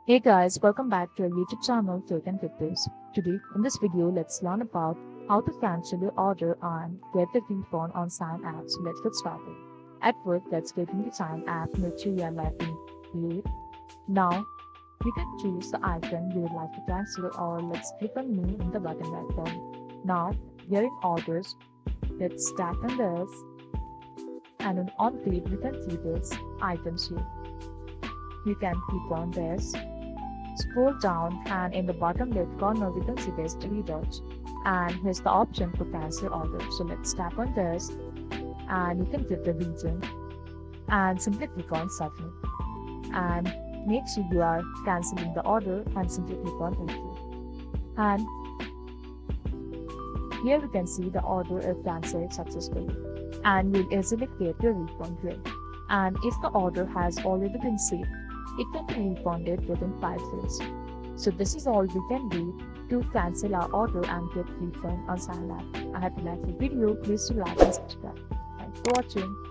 Hey guys, welcome back to our YouTube channel Take and With This. Today in this video, let's learn about how to cancel your order and get the refund on Sign app. So let's get started. At first, let's get in the Sign app. Make sure you are liking it. Now, you can choose the icon you would like to cancel, or let's click on New in the button right there. Now, here in orders, let's tap on this, and on page we can see this items here. You can click on this. Scroll down and in the bottom left corner we can see there's three dots, and here's the option for cancel order. So let's tap on this and you can give the reason and simply click on submit, and make sure you are cancelling the order and simply click on OK. And here we can see the order is cancelled successfully, and you'll easily get your refund here. And if the order has already been saved, it can be refunded within 5 days. So this is all we can do to cancel our order and get refund on Sign app. I hope you like the video. Please do like and subscribe. Thanks for watching.